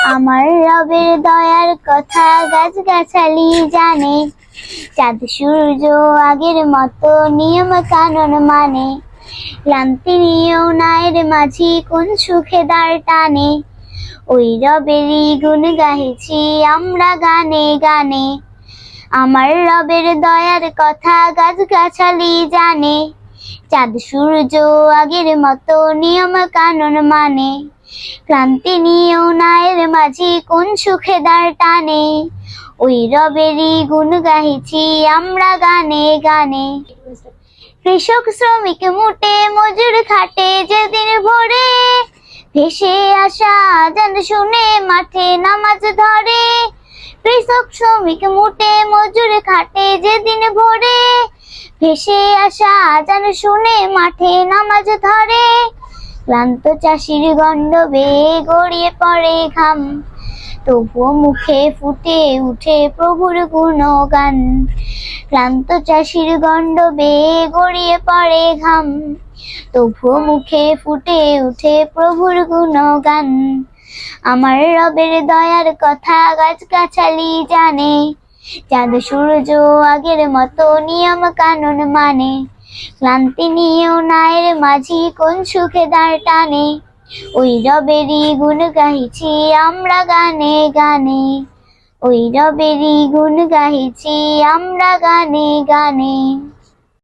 আমার রবের দয়ার কথা গাছগাছালি জানে, চাঁদ সূর্য আগের মতো নিয়ম কানুন মানে। ক্লান্তি নিয়েও নায়ের মাঝি কোন সুখে দাঁড় টানে, ওই রবেরই গুণ গাইছি আমরা গানে গানে। আমার রবের দয়ার কথা গাছগাছালি জানে, চাঁদ সূর্য আগের মতো নিয়ম কানুন মানে। ক্লান্তি নিয়েও নায়ের মাঝি কোন সুখে দাঁড় টানে, ওই রবেরই গুণ গাইছি আমরা গানে গানে। কৃষক শ্রমিক মুটে মজুর খাটে যেদিন ভোরে, ভেসে আসা আজান শুনে মাঠে নামাজ ধরে। কৃষক শ্রমিক মুটে মজুর খাটে যেদিন ভোরে, ভেসে আসা আজান শুনে মাঠে নামাজ ধরে। ক্লান্ত চাষির গণ্ড বেয়ে গড়িয়ে পড়ে ঘাম, তবুও মুখে ফুটে উঠে প্রভুর গুণগান। ক্লান্ত চাষির গণ্ড বেয়ে গড়িয়ে পড়ে ঘাম, তবুও মুখে ফুটে উঠে প্রভুর গুণগান। আমার রবের দয়ার কথা গাছগাছালি জানে, চাঁদ সূর্য আগের মতো নিয়ম কানুন মানে। ক্লান্তি নিয়েও নায়ের মাঝি কোন সুখে দাঁড় টানে, ওই রবেরই গুণ গাইছি আমরা গানে গানে। ওই রবেরই গুণ গাইছি আমরা গানে গানে।